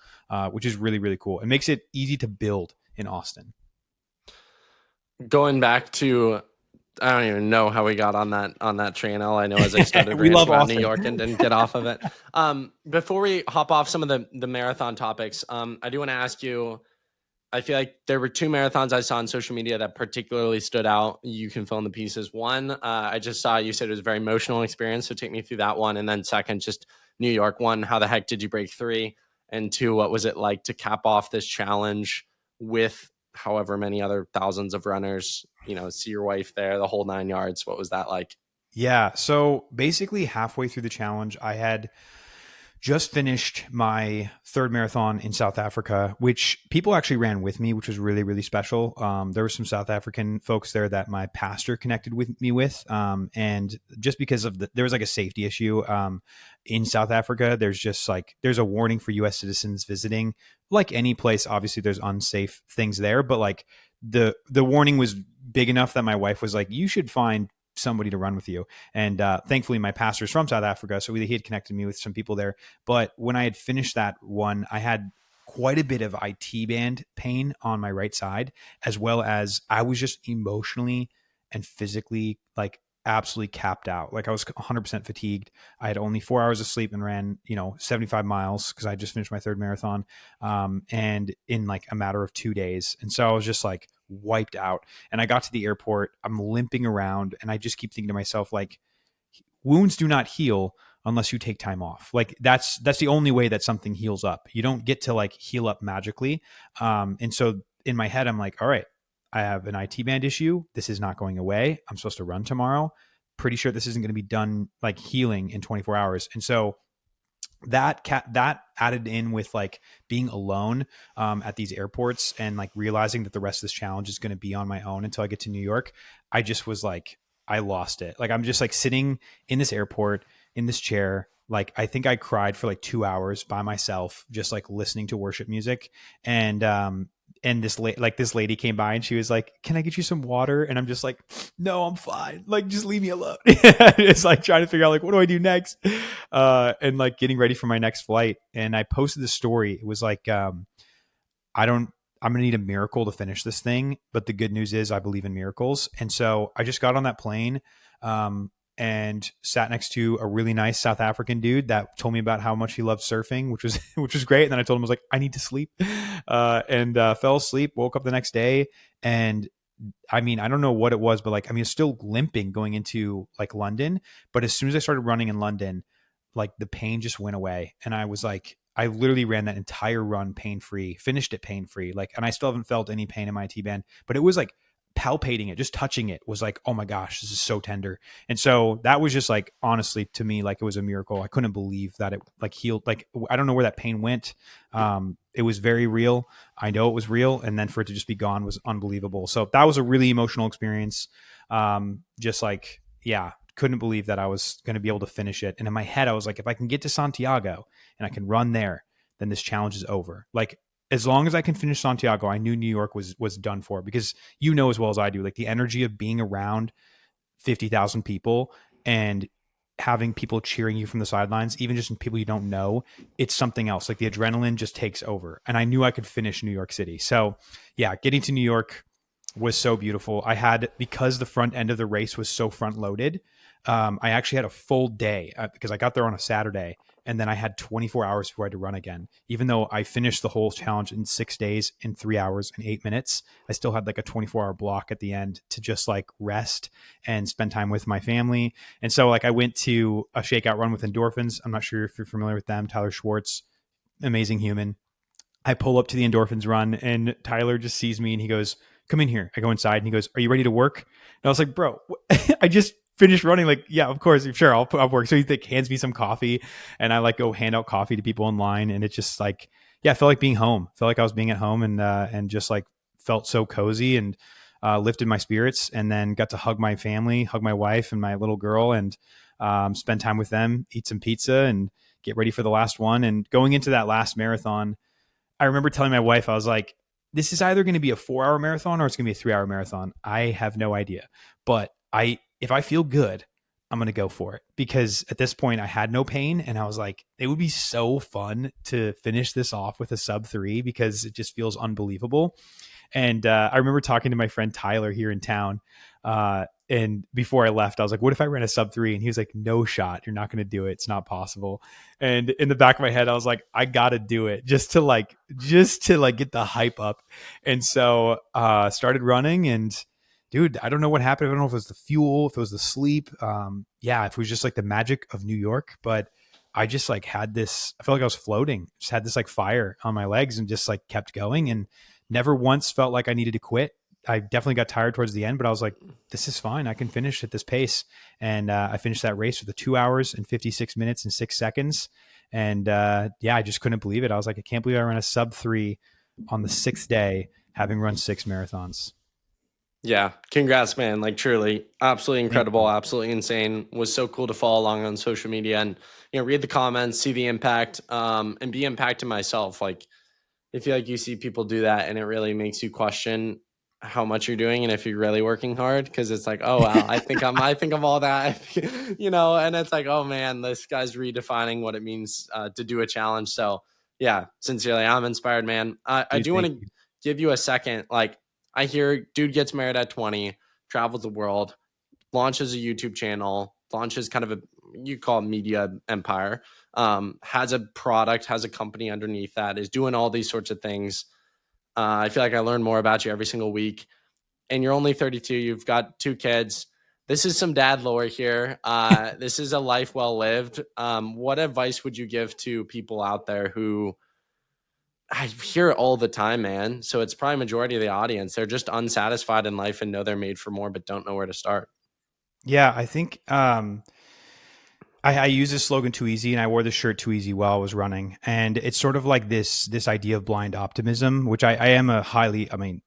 Which is really, really cool. It makes it easy to build in Austin. Going back to, I don't even know how we got on that train. All I know is I started We ranting love about New Austin. York and didn't get off of it. Before we hop off some of the marathon topics, I do want to ask you. I feel like there were two marathons I saw on social media that particularly stood out. You can fill in the pieces. One, I just saw you said it was a very emotional experience, so take me through that one. And then second, just New York one. How the heck did you break three? And two, what was it like to cap off this challenge with however many other thousands of runners? See your wife there, the whole 9 yards. What was that like? Yeah. So basically, halfway through the challenge, I had just finished my third marathon in South Africa, which people actually ran with me, which was really, really special. There were some South African folks there that my pastor connected with me with. And just because of there was like a safety issue in South Africa, there's a warning for US citizens visiting. Like any place, obviously there's unsafe things there, but like the warning was big enough that my wife was like, you should find somebody to run with you. And thankfully, my pastor's from South Africa, so he had connected me with some people there. But when I had finished that one, I had quite a bit of IT band pain on my right side, as well as I was just emotionally and physically like absolutely capped out. Like I was 100% fatigued. I had only 4 hours of sleep and ran 75 miles because I just finished my third marathon, and in like a matter of 2 days. And so I was just like wiped out. And I got to the airport, I'm limping around, and I just keep thinking to myself, like, wounds do not heal unless you take time off. Like that's the only way that something heals up. You don't get to like heal up magically. And so in my head, I'm like, all right, I have an IT band issue. This is not going away. I'm supposed to run tomorrow. Pretty sure this isn't going to be done like healing in 24 hours. And so that added in with like being alone at these airports and like realizing that the rest of this challenge is going to be on my own until I get to New York. I just was like, I lost it. Like I'm just like sitting in this airport in this chair. Like I think I cried for like 2 hours by myself, just like listening to worship music. And this lady came by and she was like, "Can I get you some water?" And I'm just like, "No, I'm fine. Like, just leave me alone." It's like trying to figure out like, what do I do next? And like getting ready for my next flight. And I posted this story. It was like, I don't, I'm going to need a miracle to finish this thing. But the good news is I believe in miracles. And so I just got on that plane, and sat next to a really nice South African dude that told me about how much he loved surfing, which was, which was great. And then I told him, I was like, I need to sleep, and fell asleep, woke up the next day. And I mean, I don't know what it was, but like, I mean, it's still limping going into like London. But as soon as I started running in London, like the pain just went away. And I was like, I literally ran that entire run pain free, finished it pain free. Like, and I still haven't felt any pain in my T band, but it was like palpating it, just touching it was like, oh my gosh, this is so tender. And so that was just like, honestly, to me, like it was a miracle. I couldn't believe that it like healed. Like, I don't know where that pain went. It was very real. I know it was real. And then for it to just be gone was unbelievable. So that was a really emotional experience. Just like, yeah, couldn't believe that I was going to be able to finish it. And in my head, I was like, if I can get to Santiago and I can run there, then this challenge is over. Like, as long as I can finish Santiago, I knew New York was done for, because you know as well as I do, like the energy of being around 50,000 people and having people cheering you from the sidelines, even just people you don't know, it's something else. Like the adrenaline just takes over. And I knew I could finish New York City. So yeah, getting to New York was so beautiful. I had, because the front end of the race was so front loaded, I actually had a full day because I got there on a Saturday, and then I had 24 hours before I had to run again. Even though I finished the whole challenge in 6 days in 3 hours and 8 minutes, I still had like a 24-hour block at the end to just like rest and spend time with my family. And so like I went to a shakeout run with Endorphins. I'm not sure if you're familiar with them. Tyler Schwartz, amazing human. I pull up to the Endorphins run, and Tyler just sees me and he goes, "Come in here." I go inside and he goes, "Are you ready to work?" And I was like, "Bro, I just finished running." Like, "Yeah, of course, sure, I'll work." So he like hands me some coffee, and I like go hand out coffee to people in line, and it's just like, yeah, I felt like being home. Felt like I was being at home, and just like felt so cozy, and lifted my spirits. And then got to hug my family, hug my wife and my little girl, and spend time with them, eat some pizza, and get ready for the last one. And going into that last marathon, I remember telling my wife, I was like, this is either going to be a 4-hour marathon or it's going to be a 3-hour marathon. I have no idea. But if I feel good, I'm going to go for it, because at this point I had no pain, and I was like, it would be so fun to finish this off with a sub 3, because it just feels unbelievable. And I remember talking to my friend Tyler here in town. And before I left, I was like, what if I ran a sub 3? And he was like, no shot. You're not going to do it. It's not possible. And in the back of my head, I was like, I got to do it just to get the hype up. And so started running, and dude, I don't know what happened. I don't know if it was the fuel, if it was the sleep. Yeah, if it was just like the magic of New York, but I just like had this, I felt like I was floating, just had this like fire on my legs, and just like kept going, and never once felt like I needed to quit. I definitely got tired towards the end, but I was like, this is fine. I can finish at this pace. And I finished that race with 2 hours and 56 minutes and 6 seconds. And yeah, I just couldn't believe it. I was like, I can't believe I ran a sub 3 on the 6th day, having run 6 marathons. Yeah, congrats, man. Like truly, absolutely incredible, absolutely insane. Was so cool to follow along on social media and read the comments, see the impact, and be impacted myself. Like I feel like you see people do that, and it really makes you question how much you're doing and if you're really working hard, because it's like, oh wow, I think I'm all that, and it's like, oh man, this guy's redefining what it means to do a challenge. So yeah, sincerely, I'm inspired, man. I Dude, do want thank to you. give you a second. Like I hear dude gets married at 20, travels the world, launches a YouTube channel, launches kind of a, you call it media empire, has a product, has a company underneath that, is doing all these sorts of things. I feel like I learn more about you every single week. And you're only 32. You've got 2 kids. This is some dad lore here. This is a life well lived. What advice would you give to people out there who, I hear it all the time, man? So it's probably majority of the audience. They're just unsatisfied in life and know they're made for more, but don't know where to start. Yeah, I think I use this slogan "Too Easy," and I wore this shirt "Too Easy" while I was running. And it's sort of like this idea of blind optimism, which I am a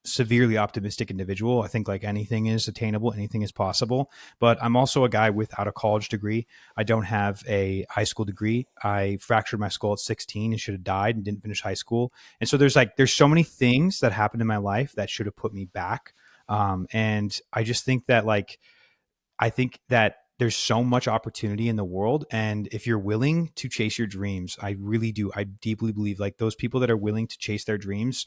severely optimistic individual. I think like anything is attainable, anything is possible. But I'm also a guy without a college degree. I don't have a high school degree. I fractured my skull at 16 and should have died and didn't finish high school. And so there's so many things that happened in my life that should have put me back. And I just think that I think that there's so much opportunity in the world. And if you're willing to chase your dreams, I really do. I deeply believe like those people that are willing to chase their dreams,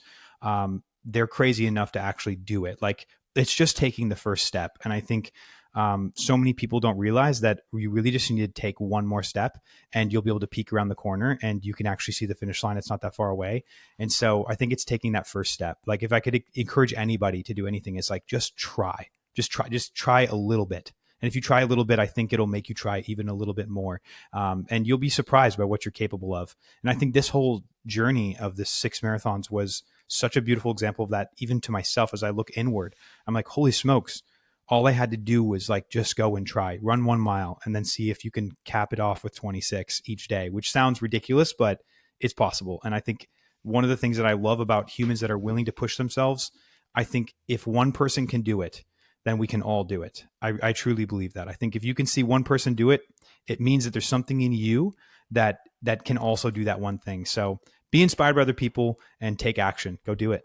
they're crazy enough to actually do it. Like it's just taking the first step. And I think so many people don't realize that you really just need to take one more step, and you'll be able to peek around the corner and you can actually see the finish line. It's not that far away. And so I think it's taking that first step. Like if I could encourage anybody to do anything, it's like, just try a little bit. And if you try a little bit, I think it'll make you try even a little bit more. And you'll be surprised by what you're capable of. And I think this whole journey of the 6 marathons was such a beautiful example of that. Even to myself, as I look inward, I'm like, holy smokes, all I had to do was like, just go and try, run 1 mile, and then see if you can cap it off with 26 each day, which sounds ridiculous, but it's possible. And I think one of the things that I love about humans that are willing to push themselves, I think if one person can do it, then we can all do it. I truly believe that. I think if you can see one person do it, it means that there's something in you that can also do that one thing. So be inspired by other people and take action. Go do it.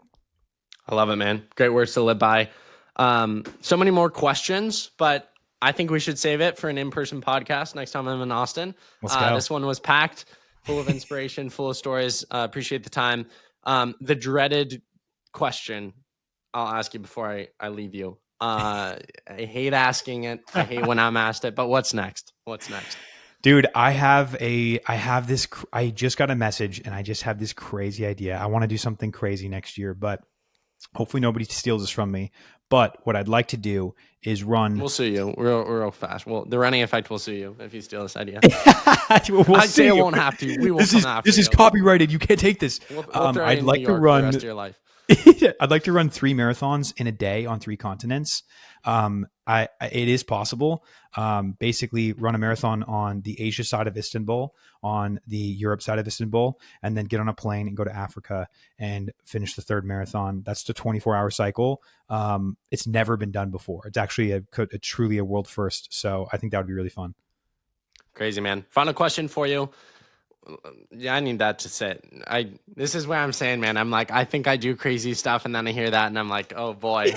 I love it, man. Great words to live by. So many more questions, but I think we should save it for an in-person podcast next time I'm in Austin. Let's go. This one was packed, full of inspiration, full of stories. Appreciate the time. The dreaded question I'll ask you before I leave you. I hate asking it. I hate when I'm asked it, but what's next? What's next? Dude, I just got a message and I just have this crazy idea. I want to do something crazy next year, but hopefully nobody steals this from me. But what I'd like to do is run. We'll sue you real fast. Well, the running effect will sue you if you steal this idea. I'd say it won't have to. We will come after you. This is copyrighted. You can't take this. We'll throw I'd in like New to York run for the rest of your life. I'd like to run 3 marathons in a day on 3 continents. It is possible. Basically run a marathon on the Asia side of Istanbul, on the Europe side of Istanbul, and then get on a plane and go to Africa and finish the 3rd marathon. That's the 24-hour cycle. It's never been done before. It's actually truly a world first. So I think that would be really fun. Crazy, man. Final question for you. Yeah, I need that to sit. This is where I'm saying, man, I'm like, I think I do crazy stuff, and then I hear that and I'm like, oh boy,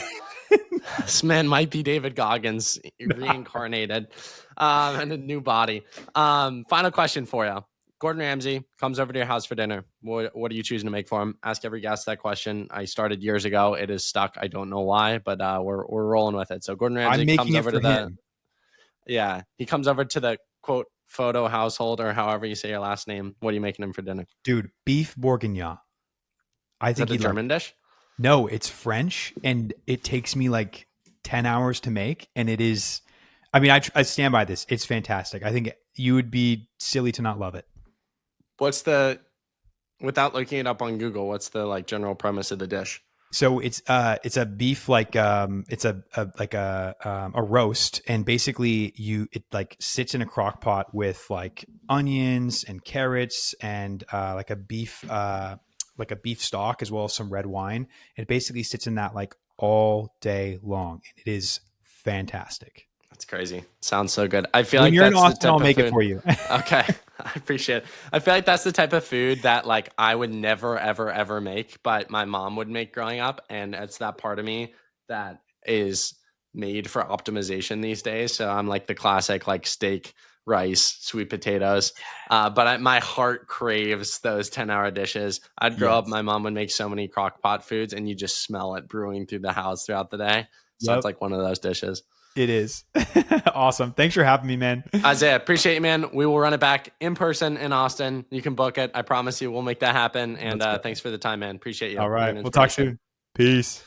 this man might be David Goggins reincarnated in a new body. Final question for you. Gordon Ramsay comes over to your house for dinner. What are you choosing to make for him? Ask every guest that question. I started years ago. It is stuck. I don't know why, but we're rolling with it. So Gordon Ramsay comes over to him. He comes over to the quote photo household, or however you say your last name. What are you making him for dinner? Dude, beef bourguignon. I think it's a German dish. No, it's French, and it takes me like 10 hours to make, and it is. I mean, I stand by this. It's fantastic. I think you would be silly to not love it. Without looking it up on Google, what's the like general premise of the dish? So it's a beef it's a roast, and basically it like sits in a crock pot with like onions and carrots and like a beef stock as well as some red wine. It basically sits in that like all day long, and it is fantastic. That's crazy. Sounds so good. I feel when like you're that's in Austin, I'll make food. it for you. Okay. I appreciate it. I feel like that's the type of food that like I would never, ever, ever make, but my mom would make growing up. And it's that part of me that is made for optimization these days. So I'm like the classic, like steak, rice, sweet potatoes. But my heart craves those 10-hour dishes. I'd grow up, my mom would make so many crock pot foods, and you just smell it brewing through the house throughout the day. So it's like one of those dishes. It is. Awesome. Thanks for having me, man. Isaiah, appreciate you, man. We will run it back in person in Austin. You can book it. I promise you we'll make that happen. And thanks for the time, man. Appreciate you. All right. We'll talk soon. Peace.